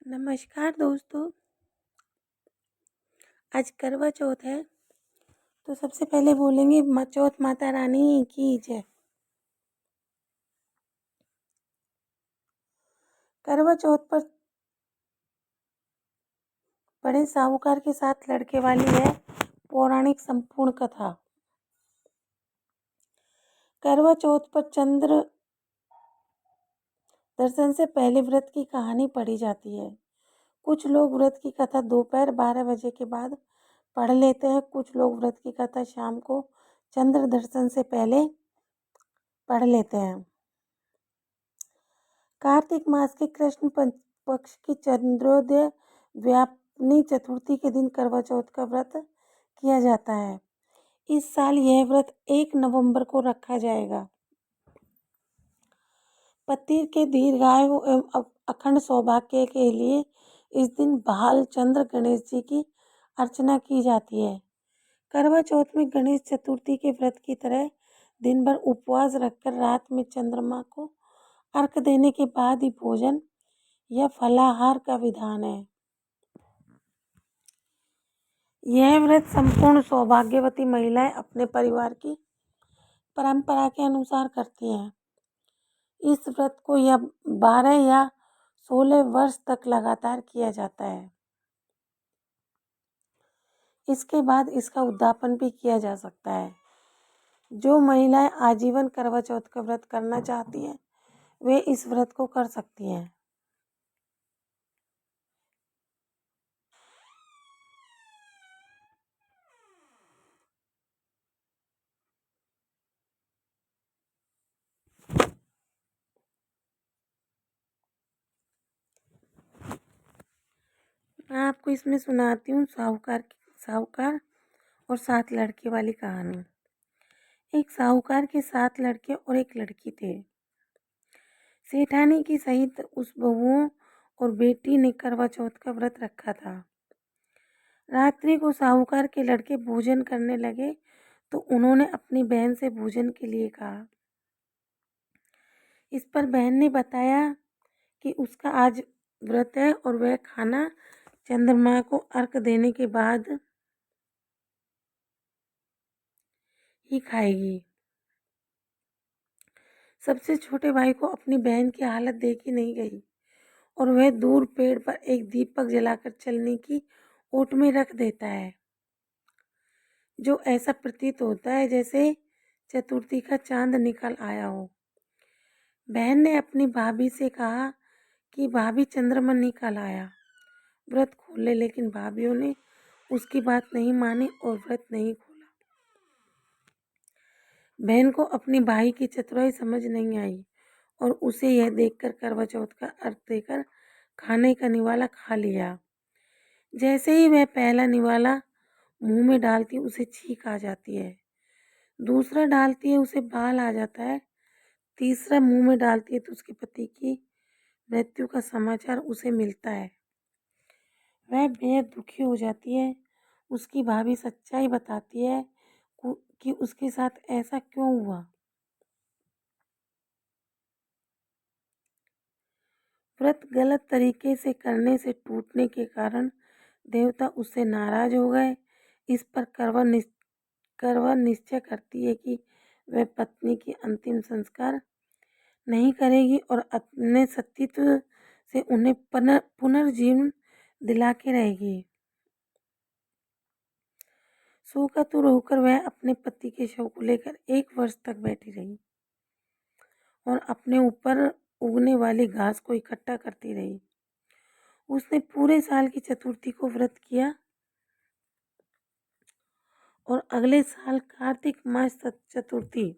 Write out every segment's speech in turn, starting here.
नमस्कार दोस्तों। आज करवा चौथ है तो सबसे पहले बोलेंगे चौथ माता रानी की जय। करवा चौथ पर बड़े साहूकार के साथ लड़के वाली है पौराणिक संपूर्ण कथा। करवा चौथ पर चंद्र दर्शन से पहले व्रत की कहानी पढ़ी जाती है। कुछ लोग व्रत की कथा दोपहर 12 बजे के बाद पढ़ लेते हैं। कुछ लोग व्रत की कथा शाम को चंद्र दर्शन से पहले पढ़ लेते हैं। कार्तिक मास के कृष्ण पक्ष की चंद्रोदय व्यापनी चतुर्थी के दिन करवा चौथ का व्रत किया जाता है। इस साल यह व्रत 1 नवंबर को रखा जाएगा। पति के दीर्घायु एवं अखंड सौभाग्य के लिए इस दिन भाल चंद्र गणेश जी की अर्चना की जाती है। करवा चौथ में गणेश चतुर्थी के व्रत की तरह दिन भर उपवास रखकर रात में चंद्रमा को अर्घ देने के बाद ही भोजन या फलाहार का विधान है। यह व्रत संपूर्ण सौभाग्यवती महिलाएं अपने परिवार की परंपरा के अनुसार करती हैं। इस व्रत को 12 या 16 वर्ष तक लगातार किया जाता है। इसके बाद इसका उद्यापन भी किया जा सकता है। जो महिलाएं आजीवन करवा चौथ का व्रत करना चाहती हैं वे इस व्रत को कर सकती हैं। मैं आपको इसमें सुनाती हूँ साहूकार और 7 लड़के वाली कहानी। एक साहूकार के 7 लड़के और एक लड़की थे। सेठानी की सहित उस बहुओं और बेटी ने करवा चौथ का व्रत रखा था। रात्रि को साहूकार के लड़के भोजन करने लगे तो उन्होंने अपनी बहन से भोजन के लिए कहा। इस पर बहन ने बताया कि उसका आज व्रत है और वह खाना चंद्रमा को अर्घ देने के बाद ही खाएगी। सबसे छोटे भाई को अपनी बहन की हालत देखी नहीं गई और वह दूर पेड़ पर एक दीपक जलाकर चलने की ओट में रख देता है, जो ऐसा प्रतीत होता है जैसे चतुर्थी का चांद निकल आया हो। बहन ने अपनी भाभी से कहा कि भाभी चंद्रमा निकल आया, व्रत खोल ले, लेकिन भाभीयों ने उसकी बात नहीं मानी और व्रत नहीं खोला। बहन को अपनी भाई की चतुराई समझ नहीं आई और उसे यह देखकर करवा चौथ का अर्घ देकर खाने का निवाला खा लिया। जैसे ही वह पहला निवाला मुंह में डालती उसे छींक आ जाती है, दूसरा डालती है उसे बाल आ जाता है, तीसरा मुंह में डालती है तो उसके पति की मृत्यु का समाचार उसे मिलता है। वह बेहद दुखी हो जाती है। उसकी भाभी सच्चाई बताती है कि उसके साथ ऐसा क्यों हुआ। व्रत गलत तरीके से करने से टूटने के कारण देवता उससे नाराज हो गए। इस पर करवा निश्चय करती है कि वह पत्नी की अंतिम संस्कार नहीं करेगी और अपने सतीत्व से उन्हें पुनर्जीवन दिला के रहेगी। शोकातुर होकर वह अपने पति के शव को लेकर 1 वर्ष तक बैठी रही और अपने ऊपर उगने वाली घास को इकट्ठा करती रही। उसने पूरे साल की चतुर्थी को व्रत किया और अगले साल कार्तिक मास चतुर्थी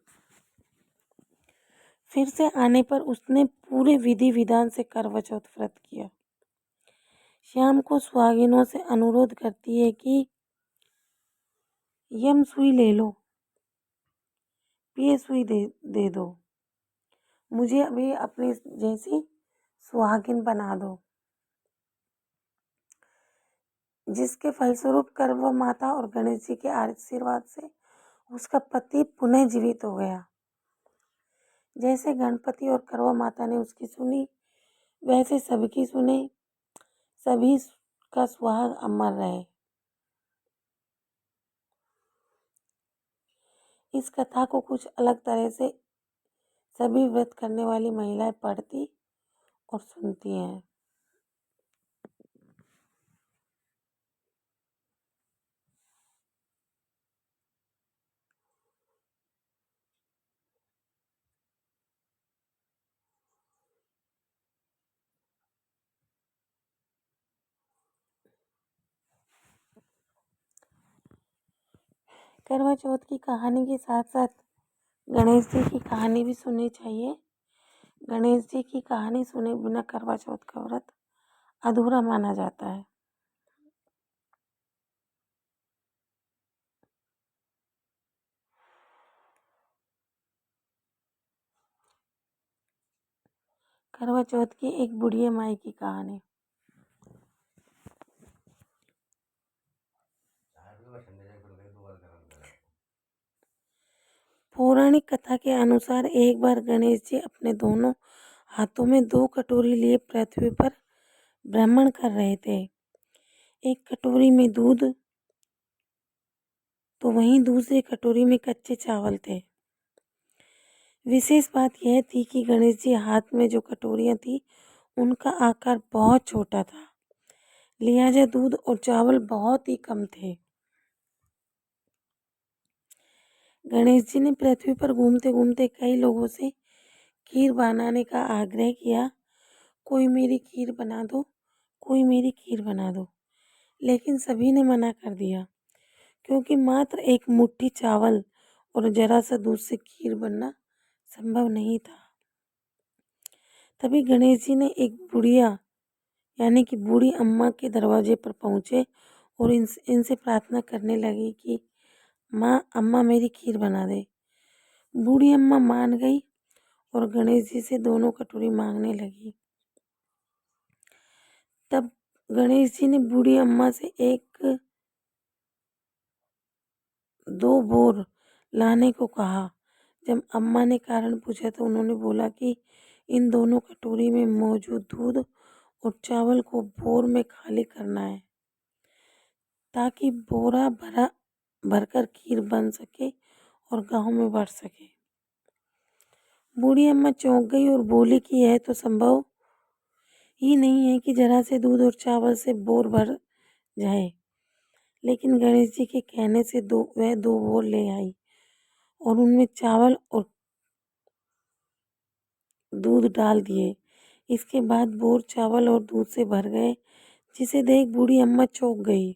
फिर से आने पर उसने पूरे विधि विधान से करवा चौथ व्रत किया। शाम को सुहागिनों से अनुरोध करती है कि यम सुई ले लो, पिए सुई दे दो, मुझे अभी अपनी जैसी सुहागिन बना दो। जिसके फलस्वरूप करवा माता और गणेश जी के आशीर्वाद से उसका पति पुनः जीवित हो गया। जैसे गणपति और करवा माता ने उसकी सुनी वैसे सबकी सुने। सभी का सुहाग अमर रहे। इस कथा को कुछ अलग तरह से सभी व्रत करने वाली महिलाएं पढ़ती और सुनती हैं। करवा चौथ की कहानी के साथ साथ गणेश जी की कहानी भी सुननी चाहिए। गणेश जी की कहानी सुने बिना करवा चौथ का व्रत अधूरा माना जाता है। करवा चौथ की एक बुढ़िया माई की कहानी। पौराणिक कथा के अनुसार एक बार गणेश जी अपने दोनों हाथों में 2 कटोरी लिए पृथ्वी पर भ्रमण कर रहे थे। एक कटोरी में दूध तो वहीं दूसरी कटोरी में कच्चे चावल थे। विशेष बात यह थी कि गणेश जी हाथ में जो कटोरियां थी उनका आकार बहुत छोटा था, लिहाजा दूध और चावल बहुत ही कम थे। गणेश जी ने पृथ्वी पर घूमते घूमते कई लोगों से खीर बनाने का आग्रह किया। कोई मेरी खीर बना दो, कोई मेरी खीर बना दो। लेकिन सभी ने मना कर दिया, क्योंकि मात्र एक मुट्ठी चावल और जरा सा दूध से खीर बनना संभव नहीं था। तभी गणेश जी ने एक बुढ़िया यानी कि बूढ़ी अम्मा के दरवाजे पर पहुंचे और इनसे प्रार्थना करने लगी कि माँ, अम्मा मेरी खीर बना दे। बूढ़ी अम्मा मान गई और गणेश जी से दोनों कटोरी मांगने लगी। तब गणेश जी ने बूढ़ी अम्मा से 2 बोर लाने को कहा। जब अम्मा ने कारण पूछा तो उन्होंने बोला कि इन दोनों कटोरी में मौजूद दूध और चावल को बोर में खाली करना है, ताकि बोरा भरकर खीर बन सके और गांव में बढ़ सके। बूढ़ी अम्मा चौंक गई और बोली कि यह तो संभव ही नहीं है कि जरा से दूध और चावल से बोर भर जाए। लेकिन गणेश जी के कहने से वह 2 बोर ले आई और उनमें चावल और दूध डाल दिए। इसके बाद बोर चावल और दूध से भर गए, जिसे देख बूढ़ी अम्मा चौंक गई।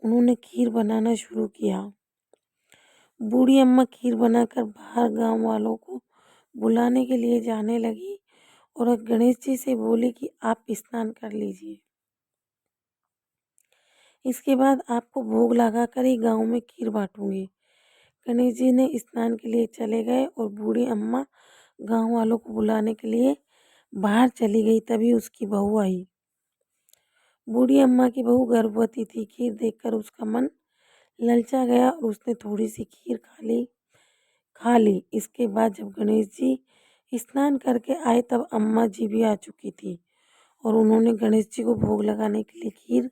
उन्होंने खीर बनाना शुरू किया। बूढ़ी अम्मा खीर बनाकर बाहर गांव वालों को बुलाने के लिए जाने लगी और गणेश जी से बोली कि आप स्नान कर लीजिए, इसके बाद आपको भोग लगाकर ही गांव में खीर बांटूंगी। गणेश जी ने स्नान के लिए चले गए और बूढ़ी अम्मा गांव वालों को बुलाने के लिए बाहर चली गई। तभी उसकी बहू आई। बूढ़ी अम्मा की बहू गर्भवती थी। खीर देखकर उसका मन ललचा गया और उसने थोड़ी सी खीर खा ली। इसके बाद जब गणेश जी स्नान करके आए तब अम्मा जी भी आ चुकी थी और उन्होंने गणेश जी को भोग लगाने के लिए खीर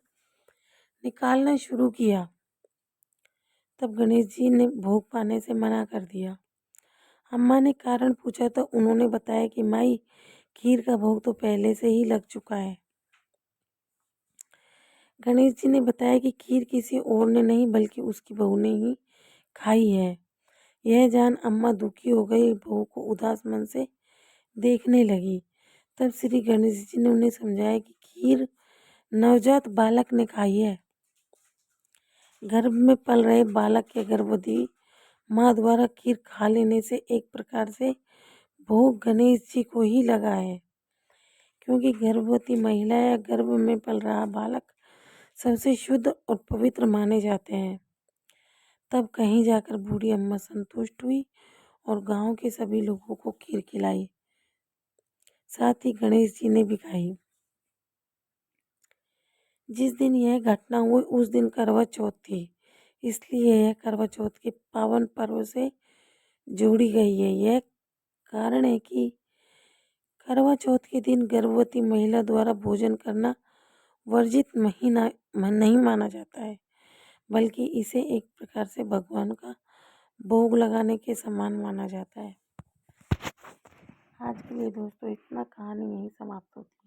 निकालना शुरू किया। तब गणेश जी ने भोग पाने से मना कर दिया। अम्मा ने कारण पूछा तो उन्होंने बताया कि माई, खीर का भोग तो पहले से ही लग चुका है। गणेश जी ने बताया कि खीर किसी और ने नहीं बल्कि उसकी बहू ने ही खाई है। यह जान अम्मा दुखी हो गई, बहू को उदास मन से देखने लगी। तब श्री गणेश जी ने उन्हें समझाया कि खीर नवजात बालक ने खाई है। गर्भ में पल रहे बालक या गर्भवती माँ द्वारा खीर खा लेने से एक प्रकार से भोग गणेश जी को ही लगा है, क्योंकि गर्भवती महिला या गर्भ में पल रहा बालक सबसे शुद्ध और पवित्र माने जाते हैं। तब कहीं जाकर बूढ़ी अम्मा संतुष्ट हुई और गांव के सभी लोगों को खीर खिलाई, साथ ही गणेश जी ने भी खाई। जिस दिन यह घटना हुई उस दिन करवा चौथ थी, इसलिए यह करवा चौथ के पावन पर्व से जोड़ी गई है। यह कारण है कि करवा चौथ के दिन गर्भवती महिला द्वारा भोजन करना वर्जित महीना नहीं माना जाता है, बल्कि इसे एक प्रकार से भगवान का भोग लगाने के समान माना जाता है। आज के लिए दोस्तों इतना, कहानी यहीं समाप्त होती है।